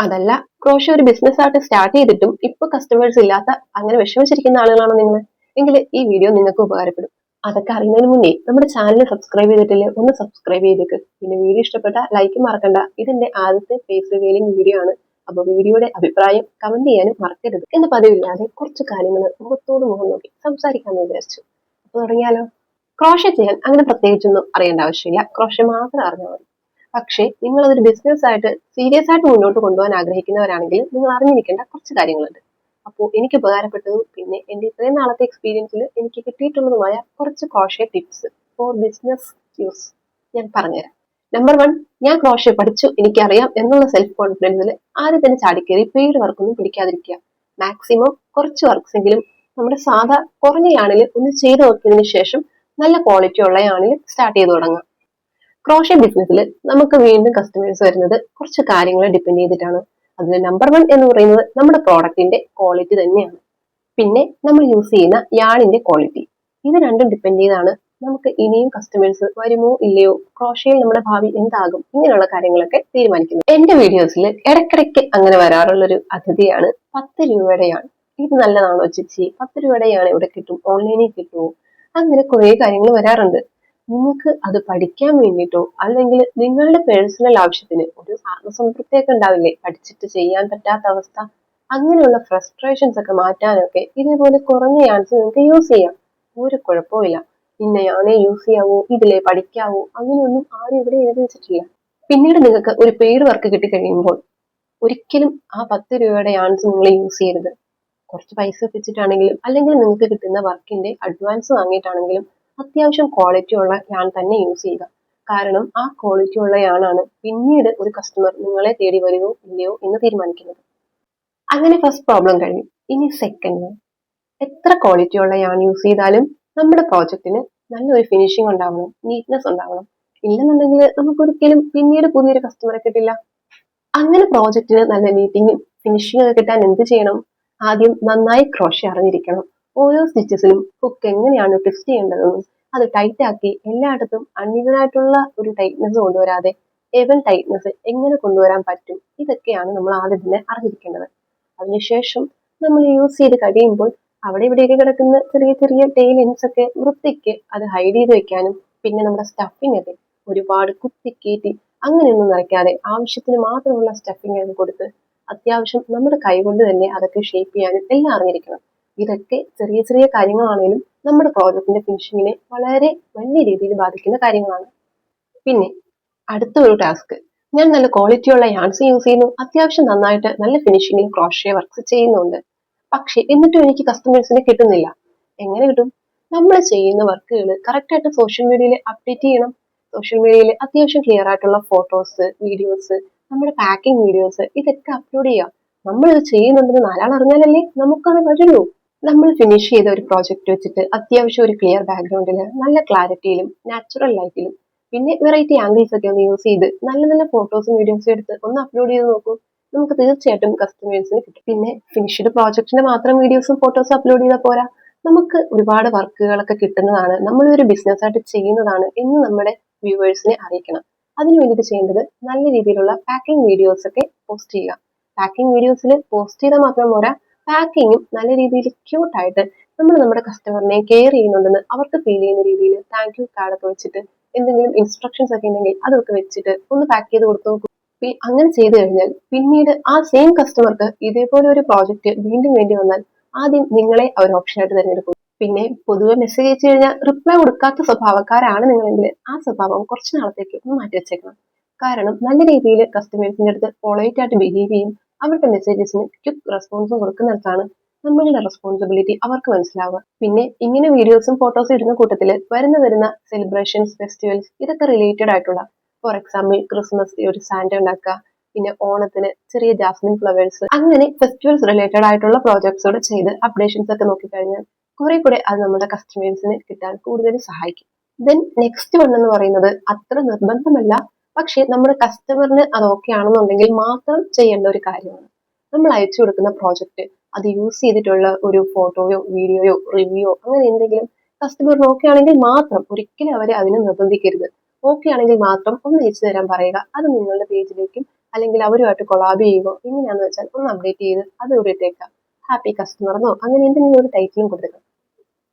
അതല്ല, ക്രോഷ്യ ഒരു ബിസിനസ് ആയിട്ട് സ്റ്റാർട്ട് ചെയ്തിട്ടും ഇപ്പൊ കസ്റ്റമേഴ്സ് ഇല്ലാത്ത അങ്ങനെ വിഷമിച്ചിരിക്കുന്ന ആളുകളാണോ നിങ്ങൾ? എങ്കിൽ ഈ വീഡിയോ നിങ്ങൾക്ക് ഉപകാരപ്പെടും. അതൊക്കെ അറിയുന്നതിന് മുന്നേ നമ്മുടെ ചാനൽ സബ്സ്ക്രൈബ് ചെയ്തിട്ടില്ലേ, ഒന്ന് സബ്സ്ക്രൈബ് ചെയ്തേക്ക്. പിന്നെ വീഡിയോ ഇഷ്ടപ്പെട്ട ലൈക്ക് മറക്കണ്ട. ഇതെന്റെ ആദ്യത്തെ ഫേസ് റിവീലിംഗ് വീഡിയോ ആണ്. അപ്പൊ വീഡിയോയുടെ അഭിപ്രായം കമന്റ് ചെയ്യാനും മറക്കരുത്. എന്ന് പതിവില്ലാതെ കുറച്ച് കാര്യങ്ങൾ മുഖത്തോട് മുഖം നോക്കി സംസാരിക്കാമെന്ന് വിചാരിച്ചു. അപ്പൊ തുടങ്ങിയാലോ? ക്രോഷ്യ ചെയ്യാൻ അങ്ങനെ പ്രത്യേകിച്ചൊന്നും അറിയേണ്ട ആവശ്യമില്ല. ക്രോഷ്യ മാത്രം അറിഞ്ഞാൽ മതി. പക്ഷേ നിങ്ങൾ അതൊരു ബിസിനസ് ആയിട്ട് സീരിയസ് ആയിട്ട് മുന്നോട്ട് കൊണ്ടുപോകാൻ ആഗ്രഹിക്കുന്നവരാണെങ്കിൽ നിങ്ങൾ അറിഞ്ഞിരിക്കേണ്ട കുറച്ച് കാര്യങ്ങളുണ്ട്. അപ്പോൾ എനിക്ക് ഉപകാരപ്പെട്ടതും പിന്നെ എന്റെ ഇത്രയും നാളത്തെ എക്സ്പീരിയൻസിൽ എനിക്ക് കിട്ടിയിട്ടുള്ളതുമായ കുറച്ച് crochet tips four business use ഞാൻ പറഞ്ഞുതരാം. നമ്പർ 1, ഞാൻ ക്രോഷ്യ പഠിച്ചു, എനിക്കറിയാം എന്നുള്ള സെൽഫ് കോൺഫിഡൻസിൽ ആദ്യം തന്നെ ചാടിക്കേറി പെയ്ഡ് വർക്കൊന്നും പിടിക്കാതിരിക്കുക. മാക്സിമം കുറച്ച് വർക്ക്സ് എങ്കിലും നമ്മുടെ സാധാ കുറഞ്ഞ യാണിൽ ഒന്ന് ചെയ്തു നോക്കിയതിനു ശേഷം നല്ല ക്വാളിറ്റി ഉള്ള യാണിൽ സ്റ്റാർട്ട് ചെയ്ത് തുടങ്ങാം. ക്രോഷ്യ ബിസിനസ്സിൽ നമുക്ക് വീണ്ടും കസ്റ്റമേഴ്സ് വരുന്നത് കുറച്ച് കാര്യങ്ങളെ ഡിപ്പെൻഡ് ചെയ്തിട്ടാണ്. അതിൽ നമ്പർ 1 എന്ന് പറയുന്നത് നമ്മുടെ പ്രോഡക്റ്റിന്റെ ക്വാളിറ്റി തന്നെയാണ്. പിന്നെ നമ്മൾ യൂസ് ചെയ്യുന്ന യാണിന്റെ ക്വാളിറ്റി. ഇത് രണ്ടും ഡിപ്പെൻഡ് ചെയ്താണ് നമുക്ക് ഇനിയും കസ്റ്റമേഴ്സ് വരുമോ ഇല്ലയോ, ക്രോഷ്യയിൽ നമ്മുടെ ഭാവി എന്താകും, ഇങ്ങനെയുള്ള കാര്യങ്ങളൊക്കെ തീരുമാനിക്കുന്നത്. എന്റെ വീഡിയോസിൽ ഇടയ്ക്കിടയ്ക്ക് അങ്ങനെ വരാറുള്ള ഒരു അതിഥിയാണ് 10 രൂപയുടെ യാൺ. ഇത് നല്ലതാണോ ചേച്ചി, 10 രൂപയുടെ യാൺ എവിടെ കിട്ടും, ഓൺലൈനിൽ കിട്ടുമോ, അങ്ങനെ കുറെ കാര്യങ്ങൾ വരാറുണ്ട്. നിങ്ങൾക്ക് അത് പഠിക്കാൻ വേണ്ടിയിട്ടോ അല്ലെങ്കിൽ നിങ്ങളുടെ പേഴ്സണൽ ആവശ്യത്തിന് ഒരു ആത്മസംതൃപ്തിയൊക്കെ ഉണ്ടാവില്ലേ പഠിച്ചിട്ട് ചെയ്യാൻ പറ്റാത്ത അവസ്ഥ, അങ്ങനെയുള്ള ഫ്രസ്ട്രേഷൻസ് ഒക്കെ മാറ്റാനൊക്കെ ഇതേപോലെ കുറഞ്ഞ യാൺസ് നിങ്ങൾക്ക് യൂസ് ചെയ്യാം. ഒരു കുഴപ്പമില്ല. ഇന്നയാണേ യൂസ് ചെയ്യാവോ, ഇതിലെ പഠിക്കാവോ, അങ്ങനെയൊന്നും ആരും ഇവിടെ എഴുതി വെച്ചിട്ടില്ല. പിന്നീട് നിങ്ങൾക്ക് ഒരു പെയ്ഡ് വർക്ക് കിട്ടിക്കഴിയുമ്പോൾ ഒരിക്കലും ആ 10 രൂപയുടെ യാൺസ് നിങ്ങൾ യൂസ് ചെയ്യരുത്. കുറച്ച് പൈസ വെച്ചിട്ടാണെങ്കിലും അല്ലെങ്കിൽ നിങ്ങൾക്ക് കിട്ടുന്ന വർക്കിന്റെ അഡ്വാൻസ് വാങ്ങിയിട്ടാണെങ്കിലും അത്യാവശ്യം ക്വാളിറ്റി ഉള്ള യാൺ തന്നെ യൂസ് ചെയ്യുക. കാരണം ആ ക്വാളിറ്റി ഉള്ള യാണാണ് പിന്നീട് ഒരു കസ്റ്റമർ നിങ്ങളെ തേടി വരുമോ ഇല്ലയോ എന്ന് തീരുമാനിക്കുന്നത്. അങ്ങനെ ഫസ്റ്റ് പ്രോബ്ലം കഴിഞ്ഞു. ഇനി സെക്കൻഡ്, എത്ര ക്വാളിറ്റി ഉള്ള യാൺ യൂസ് ചെയ്താലും നമ്മുടെ പ്രോജക്റ്റിന് നല്ലൊരു ഫിനിഷിംഗ് ഉണ്ടാവണം, നീറ്റ്നെസ് ഉണ്ടാവണം. ഇല്ലെന്നുണ്ടെങ്കിൽ നമുക്ക് ഒരിക്കലും പിന്നീട് പുതിയൊരു കസ്റ്റമറെ കിട്ടില്ല. അങ്ങനെ പ്രോജക്റ്റിന് നല്ല നീറ്റിങ്ങും ഫിനിഷിംഗ് ഒക്കെ കിട്ടാൻ എന്ത് ചെയ്യണം? ആദ്യം നന്നായി ക്രോഷ്യ അറിഞ്ഞിരിക്കണം. ഓരോ സ്റ്റിച്ചസിലും ഹുക്ക് എങ്ങനെയാണ് ട്വിസ്റ്റ് ചെയ്യേണ്ടതെന്നും അത് ടൈറ്റ് ആക്കി എല്ലായിടത്തും അൺഇവൻ ആയിട്ടുള്ള ഒരു ടൈറ്റ്നെസ് കൊണ്ടുവരാതെ എവൻ ടൈറ്റ്നെസ് എങ്ങനെ കൊണ്ടുവരാൻ പറ്റും, ഇതൊക്കെയാണ് നമ്മൾ ആദ്യം തന്നെ അറിഞ്ഞിരിക്കേണ്ടത്. അതിനുശേഷം നമ്മൾ യൂസ് ചെയ്ത് കഴിയുമ്പോൾ അവിടെ ഇവിടെയൊക്കെ കിടക്കുന്ന ചെറിയ ചെറിയ ടെയിൽ എൻഡ്സ് ഒക്കെ വൃത്തിക്ക് അത് ഹൈഡ് ചെയ്ത് വെക്കാനും, പിന്നെ നമ്മുടെ സ്റ്റഫിംഗ് ഒക്കെ ഒരുപാട് കുത്തിക്കീറ്റി അങ്ങനെയൊന്നും നിറയ്ക്കാതെ ആവശ്യത്തിന് മാത്രമുള്ള സ്റ്റഫിംഗ് ഒക്കെ കൊടുത്ത് അത്യാവശ്യം നമ്മുടെ കൈകൊണ്ട് തന്നെ അതൊക്കെ ഷേപ്പ് ചെയ്യാനും എല്ലാം അറിഞ്ഞിരിക്കണം. ഇതൊക്കെ ചെറിയ ചെറിയ കാര്യങ്ങളാണെങ്കിലും നമ്മുടെ പ്രോജക്റ്റിന്റെ ഫിനിഷിങ്ങിനെ വളരെ വലിയ രീതിയിൽ ബാധിക്കുന്ന കാര്യങ്ങളാണ്. പിന്നെ അടുത്ത ഒരു ടാസ്ക്, ഞാൻ നല്ല ക്വാളിറ്റിയുള്ള യാൺസ് യൂസ് ചെയ്യുന്നു, അത്യാവശ്യം നന്നായിട്ട് നല്ല ഫിനിഷിങ്ങിൽ ക്രോഷ്യ വർക്ക്സ് ചെയ്യുന്നുണ്ട്. പക്ഷെ എന്നിട്ടും എനിക്ക് കസ്റ്റമേഴ്സിനെ കിട്ടുന്നില്ല. എങ്ങനെ കിട്ടും? നമ്മൾ ചെയ്യുന്ന വർക്കുകൾ കറക്റ്റ് ആയിട്ട് സോഷ്യൽ മീഡിയയിൽ അപ്ഡേറ്റ് ചെയ്യണം. സോഷ്യൽ മീഡിയയിൽ അത്യാവശ്യം ക്ലിയർ ആയിട്ടുള്ള ഫോട്ടോസ്, വീഡിയോസ്, നമ്മുടെ പാക്കിംഗ് വീഡിയോസ് ഇതൊക്കെ അപ്ലോഡ് ചെയ്യാം. നമ്മൾ ഇത് ചെയ്യുന്നുണ്ടെന്ന് 4 ആൾ അറിഞ്ഞാലല്ലേ നമുക്കത് വരുള്ളൂ. നമ്മൾ ഫിനിഷ് ചെയ്ത ഒരു പ്രോജക്റ്റ് വെച്ചിട്ട് അത്യാവശ്യം ഒരു ക്ലിയർ ബാക്ക്ഗ്രൗണ്ടിൽ നല്ല ക്ലാരിറ്റിയിലും നാച്ചുറൽ ലൈറ്റിലും പിന്നെ വെറൈറ്റി ആംഗിൾസ് ഒക്കെ ഒന്ന് യൂസ് ചെയ്ത് നല്ല നല്ല ഫോട്ടോസും വീഡിയോസും എടുത്ത് ഒന്ന് അപ്ലോഡ് ചെയ്ത് നോക്കൂ. നമുക്ക് തീർച്ചയായിട്ടും കസ്റ്റമേഴ്സിന് കിട്ടും. പിന്നെ ഫിനിഷ്ഡ് പ്രോജക്റ്റിന് മാത്രം വീഡിയോസും ഫോട്ടോസും അപ്ലോഡ് ചെയ്താൽ പോരാ, നമുക്ക് ഒരുപാട് വർക്കുകളൊക്കെ കിട്ടുന്നതാണ്, നമ്മൾ ഒരു ബിസിനസ് ആയിട്ട് ചെയ്യുന്നതാണ് എന്ന് നമ്മുടെ വ്യൂവേഴ്സിനെ അറിയിക്കണം. അതിനു വേണ്ടിയിട്ട് ചെയ്യേണ്ടത് നല്ല രീതിയിലുള്ള പാക്കിംഗ് വീഡിയോസ് ഒക്കെ പോസ്റ്റ് ചെയ്യുക. പാക്കിംഗ് വീഡിയോസിൽ പോസ്റ്റ് ചെയ്താൽ മാത്രം പോരാ, പാക്കിങ്ങും നല്ല രീതിയിൽ ക്യൂട്ടായിട്ട് നമ്മൾ നമ്മുടെ കസ്റ്റമറിനെ കെയർ ചെയ്യുന്നുണ്ടെന്ന് അവർക്ക് ഫീൽ ചെയ്യുന്ന രീതിയിൽ താങ്ക് യു കാർഡൊക്കെ വെച്ചിട്ട് എന്തെങ്കിലും ഇൻസ്ട്രക്ഷൻസ് ഒക്കെ ഉണ്ടെങ്കിൽ അതൊക്കെ വെച്ചിട്ട് ഒന്ന് പാക്ക് ചെയ്ത് കൊടുത്തു നോക്കും. അങ്ങനെ ചെയ്തു കഴിഞ്ഞാൽ പിന്നീട് ആ സെയിം കസ്റ്റമർക്ക് ഇതേപോലെ ഒരു പ്രോജക്റ്റ് വീണ്ടും വേണ്ടി വന്നാൽ ആദ്യം നിങ്ങളെ അവർ ഓപ്ഷനായിട്ട് തിരഞ്ഞെടുക്കും. പിന്നെ പൊതുവെ മെസ്സേജ് അയച്ചു കഴിഞ്ഞാൽ റിപ്ലൈ കൊടുക്കാത്ത സ്വഭാവക്കാരാണ് നിങ്ങളെങ്കിൽ ആ സ്വഭാവം കുറച്ച് നാളത്തേക്ക് ഒന്ന് മാറ്റി വെച്ചേക്കണം. കാരണം നല്ല രീതിയിൽ കസ്റ്റമേഴ്സിന്റെ അടുത്ത് പൊളൈറ്റ് ആയിട്ട് ബിഹേവ് ചെയ്യും, അവരുടെ മെസ്സേജസിന് ക്വിക്ക് റെസ്പോൺസും കൊടുക്കുന്നിടത്താണ് നമ്മളുടെ റെസ്പോൺസിബിലിറ്റി അവർക്ക് മനസ്സിലാവുക. പിന്നെ ഇങ്ങനെ വീഡിയോസും ഫോട്ടോസും ഇടുന്ന കൂട്ടത്തിൽ വരുന്ന സെലിബ്രേഷൻസ്, ഫെസ്റ്റിവൽസ് ഇതൊക്കെ റിലേറ്റഡ് ആയിട്ടുള്ള, ഫോർ എക്സാമ്പിൾ ക്രിസ്മസ് ഒരു സാന്റ ഉണ്ടാക്കുക, പിന്നെ ഓണത്തിന് ചെറിയ ജാസ്മിൻ ഫ്ലവേഴ്സ്, അങ്ങനെ ഫെസ്റ്റിവൽസ് റിലേറ്റഡ് ആയിട്ടുള്ള പ്രോജക്ട്സോട് ചെയ്ത് അപ്ഡേഷൻസ് ഒക്കെ നോക്കിക്കഴിഞ്ഞാൽ കുറെ കൂടെ അത് നമ്മുടെ കസ്റ്റമേഴ്സിന് കിട്ടാൻ കൂടുതൽ സഹായിക്കും. ദെൻ നെക്സ്റ്റ് വൺ എന്ന് പറയുന്നത് അത്ര നിർബന്ധമല്ല, പക്ഷെ നമ്മുടെ കസ്റ്റമറിന് അത് ഓക്കെ ആണെന്നുണ്ടെങ്കിൽ മാത്രം ചെയ്യേണ്ട ഒരു കാര്യമാണ്. നമ്മൾ അയച്ചു കൊടുക്കുന്ന പ്രോജക്റ്റ് അത് യൂസ് ചെയ്തിട്ടുള്ള ഒരു ഫോട്ടോയോ വീഡിയോയോ റിവ്യൂയോ അങ്ങനെ എന്തെങ്കിലും കസ്റ്റമറിന് ഓക്കെ ആണെങ്കിൽ മാത്രം, ഒരിക്കലും അവരെ അതിനെ നിർബന്ധിക്കരുത്. ഓക്കെ ആണെങ്കിൽ മാത്രം ഒന്ന് അയച്ചു തരാൻ പറയുക. അത് നിങ്ങളുടെ പേജിലേക്കും അല്ലെങ്കിൽ അവരുമായിട്ട് കൊളാബ് ചെയ്യുകയോ എങ്ങനെയാണെന്ന് വെച്ചാൽ ഒന്ന് അപ്ഡേറ്റ് ചെയ്ത് അത് ഇട്ടേക്കാം. ഹാപ്പി കസ്റ്റമർന്നോ അങ്ങനെ എന്തെങ്കിലും ഒരു ടൈറ്റിലും കൊടുത്തേക്കാം.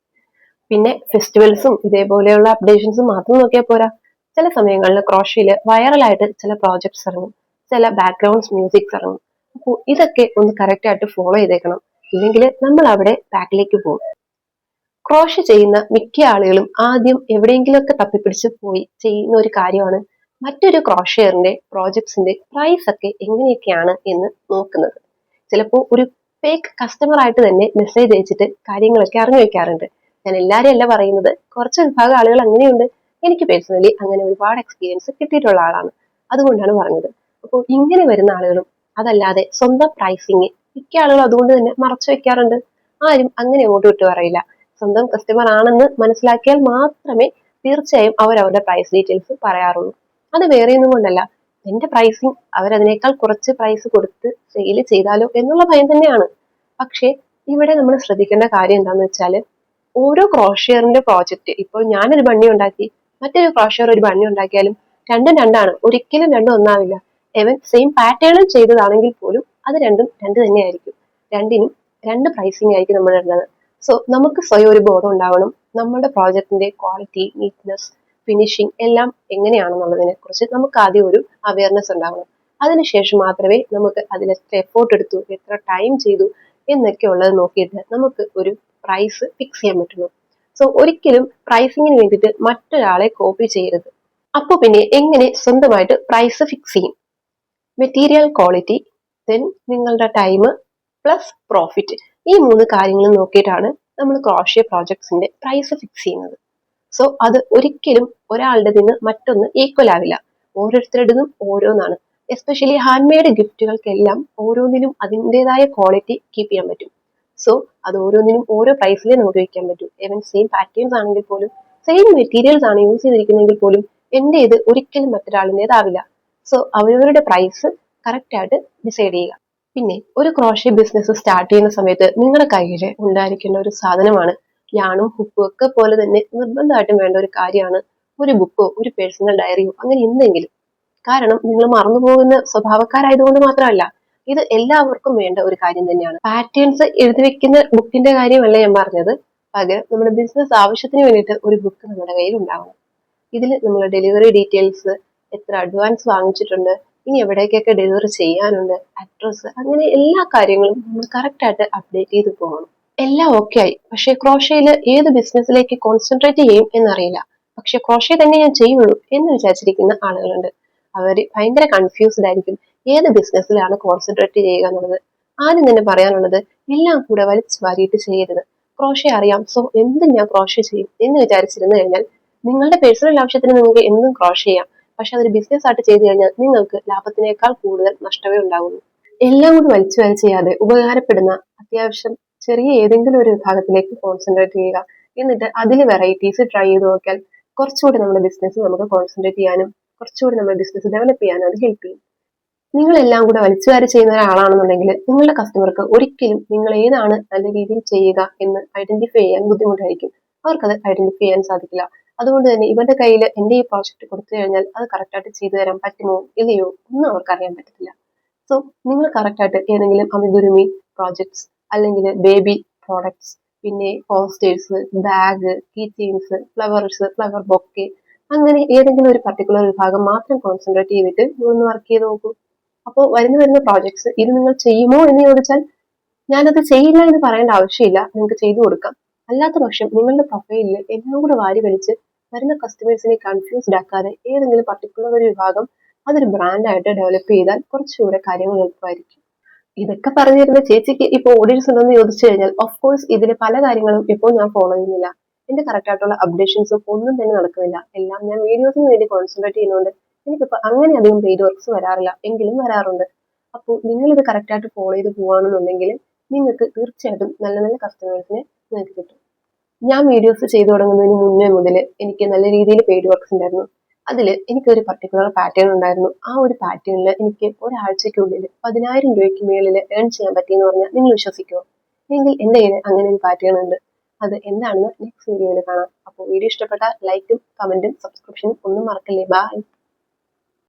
പിന്നെ ഫെസ്റ്റിവൽസും ഇതേപോലെയുള്ള അപ്ഡേഷൻസും മാത്രം നോക്കിയാൽ പോരാ. ചില സമയങ്ങളിൽ ക്രോഷ്യയിൽ വൈറലായിട്ട് ചില പ്രോജക്ട്സ് ഇറങ്ങും, ചില ബാക്ക്ഗ്രൗണ്ട്സ് മ്യൂസിക്സ് ഇറങ്ങും. അപ്പോൾ ഇതൊക്കെ ഒന്ന് കറക്റ്റ് ആയിട്ട് ഫോളോ ചെയ്തേക്കണം, ഇല്ലെങ്കിൽ നമ്മൾ അവിടെ ബാക്കിലേക്ക് പോകും. ക്രോഷ്യ ചെയ്യുന്ന മിക്ക ആളുകളും ആദ്യം എവിടെയെങ്കിലുമൊക്കെ തപ്പിപ്പിടിച്ച് പോയി ചെയ്യുന്ന ഒരു കാര്യമാണ് മറ്റൊരു ക്രോഷ്യറിന്റെ പ്രോജക്ട്സിന്റെ പ്രൈസ് ഒക്കെ എങ്ങനെയൊക്കെയാണ് എന്ന് നോക്കുന്നത്. ചിലപ്പോൾ ഒരു ഫേക്ക് കസ്റ്റമർ ആയിട്ട് തന്നെ മെസ്സേജ് അയച്ചിട്ട് കാര്യങ്ങളൊക്കെ അറിഞ്ഞു വെക്കാറുണ്ട്. ഞാൻ എല്ലാവരും അല്ല പറയുന്നത്, കുറച്ച് വിഭാഗം ആളുകൾ അങ്ങനെയുണ്ട്. എനിക്ക് പേഴ്സണലി അങ്ങനെ ഒരുപാട് എക്സ്പീരിയൻസ് കിട്ടിയിട്ടുള്ള ആളാണ്, അതുകൊണ്ടാണ് പറഞ്ഞത്. അപ്പോൾ ഇങ്ങനെ വരുന്ന ആളുകളും അതല്ലാതെ സ്വന്തം പ്രൈസിങ് മിക്ക ആളുകളും അതുകൊണ്ട് തന്നെ മറച്ചു വെക്കാറുണ്ട്. ആരും അങ്ങനെ അങ്ങോട്ട് വിട്ടു പറയില്ല. സ്വന്തം കസ്റ്റമർ ആണെന്ന് മനസ്സിലാക്കിയാൽ മാത്രമേ തീർച്ചയായും അവരവരുടെ പ്രൈസ് ഡീറ്റെയിൽസ് പറയാറുള്ളൂ. അത് വേറെ ഒന്നും കൊണ്ടല്ല, എന്റെ പ്രൈസിങ് അവരതിനേക്കാൾ കുറച്ച് പ്രൈസ് കൊടുത്ത് സെയിൽ ചെയ്താലോ എന്നുള്ള ഭയം തന്നെയാണ്. പക്ഷെ ഇവിടെ നമ്മൾ ശ്രദ്ധിക്കേണ്ട കാര്യം എന്താണെന്ന് വെച്ചാൽ, ഓരോ ക്രോഷ്യറിന്റെ പ്രോജക്റ്റ്, ഇപ്പോൾ ഞാനൊരു ബണ്ണി ഉണ്ടാക്കി, മറ്റൊരു ക്രോഷ്യർ ഒരു ബണ്ണി ഉണ്ടാക്കിയാലും രണ്ടും രണ്ടാണ്, ഒരിക്കലും രണ്ടും ഒന്നാവില്ല. എവൻ സെയിം പാറ്റേണിൽ ചെയ്തതാണെങ്കിൽ പോലും അത് രണ്ടും രണ്ട് തന്നെയായിരിക്കും. രണ്ടിനും രണ്ട് പ്രൈസിങ് ആയിരിക്കും നമ്മൾ ഇടുന്നത്. സോ നമുക്ക് സ്വയം ഒരു ബോധം ഉണ്ടാവണം, നമ്മുടെ പ്രോജക്റ്റിന്റെ ക്വാളിറ്റി, നീറ്റ്നെസ്, ഫിനിഷിംഗ് എല്ലാം എങ്ങനെയാണെന്നുള്ളതിനെ കുറിച്ച് നമുക്ക് ആദ്യം ഒരു അവയർനെസ് ഉണ്ടാവണം. അതിനുശേഷം മാത്രമേ നമുക്ക് അതിൽ എത്ര എഫോർട്ട് എടുത്തു, എത്ര ടൈം ചെയ്തു എന്നൊക്കെ ഉള്ളത് നോക്കിയിട്ട് നമുക്ക് ഒരു പ്രൈസ് ഫിക്സ് ചെയ്യാൻ പറ്റുള്ളൂ. സോ ഒരിക്കലും പ്രൈസിങ്ങിന് വേണ്ടിയിട്ട് മറ്റൊരാളെ കോപ്പി ചെയ്യരുത്. അപ്പൊ പിന്നെ എങ്ങനെ സ്വന്തമായിട്ട് പ്രൈസ് ഫിക്സ് ചെയ്യും? മെറ്റീരിയൽ ക്വാളിറ്റി, ദെൻ നിങ്ങളുടെ ടൈം പ്ലസ് പ്രോഫിറ്റ്, ഈ മൂന്ന് കാര്യങ്ങൾ നോക്കിയിട്ടാണ് നമ്മൾ ക്രോഷ്യ പ്രോജക്ട്സിന്റെ പ്രൈസ് ഫിക്സ് ചെയ്യുന്നത്. സോ അത് ഒരിക്കലും ഒരാളുടെ നിന്ന് മറ്റൊന്ന് ഈക്വൽ ആവില്ല, ഓരോരുത്തരുടേതും ഓരോന്നാണ്. എസ്പെഷ്യലി ഹാൻഡ് മെയ്ഡ് ഗിഫ്റ്റുകൾക്കെല്ലാം ഓരോന്നിനും അതിൻ്റെതായ ക്വാളിറ്റി കീപ്പ് ചെയ്യാൻ പറ്റും. സോ അത് ഓരോന്നിനും ഓരോ പ്രൈസിലേ നമുക്ക് വയ്ക്കാൻ പറ്റൂ. ഈവൻ സെയിം പാറ്റേൺസ് ആണെങ്കിൽ പോലും, സെയിം മെറ്റീരിയൽസ് ആണ് യൂസ് ചെയ്തിരിക്കുന്നതെങ്കിൽ പോലും എന്റെ ഇത് ഒരിക്കലും മറ്റൊരാളിൻ്റെതാവില്ല. സോ അവരവരുടെ പ്രൈസ് കറക്റ്റ് ആയിട്ട് ഡിസൈഡ് ചെയ്യുക. പിന്നെ ഒരു ക്രോഷ്യ ബിസിനസ് സ്റ്റാർട്ട് ചെയ്യുന്ന സമയത്ത് നിങ്ങളുടെ കയ്യിൽ ഉണ്ടായിരിക്കേണ്ട ഒരു സാധനമാണ് യാണും ഹുക്കും ഒക്കെ പോലെ തന്നെ നിർബന്ധമായിട്ടും വേണ്ട ഒരു കാര്യമാണ് ഒരു ബുക്കോ ഒരു പേഴ്സണൽ ഡയറിയോ അങ്ങനെ എന്തെങ്കിലും. കാരണം നിങ്ങൾ മറന്നുപോകുന്ന സ്വഭാവക്കാരായതുകൊണ്ട് മാത്രമല്ല, ഇത് എല്ലാവർക്കും വേണ്ട ഒരു കാര്യം തന്നെയാണ്. പാറ്റേൺസ് എഴുതി വെക്കുന്ന ബുക്കിന്റെ കാര്യമല്ല ഞാൻ പറഞ്ഞത്, പകരം നമ്മുടെ ബിസിനസ് ആവശ്യത്തിന് വേണ്ടിയിട്ട് ഒരു ബുക്ക് നമ്മുടെ കയ്യിൽ ഉണ്ടാവണം. ഇതിൽ നമ്മൾ ഡെലിവറി ഡീറ്റെയിൽസ്, എത്ര അഡ്വാൻസ് വാങ്ങിച്ചിട്ടുണ്ട്, ഇനി എവിടേക്കൊക്കെ ഡെലിവറി ചെയ്യാനുണ്ട്, അഡ്രസ്സ്, അങ്ങനെ എല്ലാ കാര്യങ്ങളും നമ്മൾ കറക്റ്റ് ആയിട്ട് അപ്ഡേറ്റ് ചെയ്ത് പോകണം. എല്ലാം ഓക്കെ ആയി, പക്ഷെ ക്രോഷ്യയിൽ ഏത് ബിസിനസ്സിലേക്ക് കോൺസെൻട്രേറ്റ് ചെയ്യും എന്നറിയില്ല. പക്ഷെ ക്രോഷ്യ തന്നെ ഞാൻ ചെയ്യുള്ളൂ എന്ന് വിചാരിച്ചിരിക്കുന്ന ആളുകളുണ്ട്. അവർ ഭയങ്കര കൺഫ്യൂസ്ഡ് ആയിരിക്കും ഏത് ബിസിനസ്സിലാണ് കോൺസെൻട്രേറ്റ് ചെയ്യുക എന്നുള്ളത്. ആദ്യം തന്നെ പറയാനുള്ളത്, എല്ലാം കൂടെ വലിച്ചു വാരിയിട്ട് ചെയ്യരുത്. ക്രോഷ്യ അറിയാം, സോ എന്തും ഞാൻ ക്രോഷ്യ ചെയ്യും എന്ന് വിചാരിച്ചിരുന്നു കഴിഞ്ഞാൽ നിങ്ങളുടെ പേഴ്സണൽ ആവശ്യത്തിന് നിങ്ങൾക്ക് എന്തും ക്രോഷ്യ ചെയ്യാം. പക്ഷെ അതൊരു ബിസിനസ് ആയിട്ട് ചെയ്തു കഴിഞ്ഞാൽ നിങ്ങൾക്ക് ലാഭത്തിനേക്കാൾ കൂടുതൽ നഷ്ടമേ ഉണ്ടാകുള്ളൂ. എല്ലാം കൂടി വലിച്ചു വാരി ചെയ്യാതെ ഉപകാരപ്പെടുന്ന അത്യാവശ്യം ചെറിയ ഏതെങ്കിലും ഒരു വിഭാഗത്തിലേക്ക് കോൺസെൻട്രേറ്റ് ചെയ്യുക. എന്നിട്ട് അതിൽ വെറൈറ്റീസ് ട്രൈ ചെയ്ത് നോക്കിയാൽ കുറച്ചുകൂടി നമ്മുടെ ബിസിനസ് നമുക്ക് കോൺസെൻട്രേറ്റ് ചെയ്യാനും കുറച്ചുകൂടി നമ്മുടെ ബിസിനസ് ഡെവലപ്പ് ചെയ്യാനും അത് ഹെൽപ്പ് ചെയ്യും. നിങ്ങൾ എല്ലാം കൂടെ വലിച്ചുകാരി ചെയ്യുന്ന ഒരാളാണെന്നുണ്ടെങ്കിൽ നിങ്ങളുടെ കസ്റ്റമർക്ക് ഒരിക്കലും നിങ്ങൾ ഏതാണ് നല്ല രീതിയിൽ ചെയ്യുക എന്ന് ഐഡന്റിഫൈ ചെയ്യാൻ ബുദ്ധിമുട്ടായിരിക്കും. അവർക്കത് ഐഡന്റിഫൈ ചെയ്യാൻ സാധിക്കില്ല. അതുകൊണ്ട് തന്നെ ഇവരുടെ കയ്യിൽ എന്റെ ഈ പ്രോജക്റ്റ് കൊടുത്തു കഴിഞ്ഞാൽ അത് കറക്റ്റായിട്ട് ചെയ്തു തരാൻ പറ്റുമോ ഇല്ലയോ ഒന്നും അവർക്ക് അറിയാൻ പറ്റത്തില്ല. സോ നിങ്ങൾ കറക്റ്റായിട്ട് ഏതെങ്കിലും അമിഗുരുമി പ്രോജക്ട്സ് അല്ലെങ്കിൽ ബേബി പ്രോഡക്ട്സ്, പിന്നെ posters, bag, key chains, flowers, flower bouquet, അങ്ങനെ ഏതെങ്കിലും ഒരു പർട്ടിക്കുലർ വിഭാഗം മാത്രം കോൺസെൻട്രേറ്റ് ചെയ്തിട്ട് ഒന്ന് വർക്ക് ചെയ്ത് നോക്കൂ. അപ്പോൾ വരുന്ന പ്രോജക്ട്സ് ഇത് നിങ്ങൾ ചെയ്യുമോ എന്ന് ചോദിച്ചാൽ ഞാനത് ചെയ്യില്ല എന്ന് പറയേണ്ട ആവശ്യമില്ല, നിങ്ങൾക്ക് ചെയ്തു കൊടുക്കാം. അല്ലാത്ത പക്ഷം നിങ്ങളുടെ പ്രൊഫൈലിൽ എല്ലാം കൂടെ വാരി വലിച്ച് വരുന്ന കസ്റ്റമേഴ്സിനെ കൺഫ്യൂസ്ഡ് ആക്കാതെ ഏതെങ്കിലും പർട്ടിക്കുലർ ഒരു വിഭാഗം അതൊരു ബ്രാൻഡായിട്ട് ഡെവലപ്പ് ചെയ്താൽ കുറച്ചുകൂടെ കാര്യങ്ങൾ എളുപ്പമായിരിക്കും. ഇതൊക്കെ പറഞ്ഞു തരുന്ന ചേച്ചിക്ക് ഇപ്പോൾ ഓഡിയൻസ് ഉണ്ടെന്ന് ചോദിച്ചു കഴിഞ്ഞാൽ ഓഫ് കോഴ്സ് ഇതിലെ പല കാര്യങ്ങളും ഇപ്പോൾ ഞാൻ ഫോളോ ചെയ്യുന്നില്ല. എന്റെ കറക്റ്റ് ആയിട്ടുള്ള അപ്ഡേഷൻസും ഒന്നും തന്നെ നടക്കുന്നില്ല. എല്ലാം ഞാൻ വീഡിയോസിന് വേണ്ടി കോൺസെൻട്രേറ്റ് ചെയ്യുന്നതുകൊണ്ട് എനിക്കിപ്പോ അങ്ങനെ അധികം പെയ്ഡ് വർക്ക്സ് വരാറില്ല, എങ്കിലും വരാറുണ്ട്. അപ്പോൾ നിങ്ങൾ ഇത് കറക്റ്റ് ആയിട്ട് ഫോളോ ചെയ്ത് പോവാണെന്നുണ്ടെങ്കിൽ നിങ്ങൾക്ക് തീർച്ചയായിട്ടും നല്ല നല്ല കസ്റ്റമേഴ്സിനെ നിങ്ങൾക്ക് കിട്ടും. ഞാൻ വീഡിയോസ് ചെയ്തു തുടങ്ങുന്നതിന് മുന്നേ മുതൽ എനിക്ക് നല്ല രീതിയിൽ പെയ്ഡ് വർക്ക്സ് ഉണ്ടായിരുന്നു. അതിൽ എനിക്കൊരു പർട്ടിക്കുലർ പാറ്റേൺ ഉണ്ടായിരുന്നു. ആ ഒരു പാറ്റേണിൽ എനിക്ക് ഒരാഴ്ചയ്ക്കുള്ളിൽ 10,000 രൂപയ്ക്ക് മേളിൽ ഏൺ ചെയ്യാൻ പറ്റിയെന്ന് പറഞ്ഞാൽ നിങ്ങൾ വിശ്വസിക്കുമോ? എങ്കിൽ എൻ്റെ കയ്യിൽ അങ്ങനെ ഒരു പാറ്റേൺ ഉണ്ട്. അത് എന്താണെന്ന് നെക്സ്റ്റ് വീഡിയോയിൽ കാണാം. അപ്പോൾ വീഡിയോ ഇഷ്ടപ്പെട്ടാൽ ലൈക്കും കമന്റും സബ്സ്ക്രിപ്ഷനും ഒന്നും മറക്കല്ലേ. ബൈ.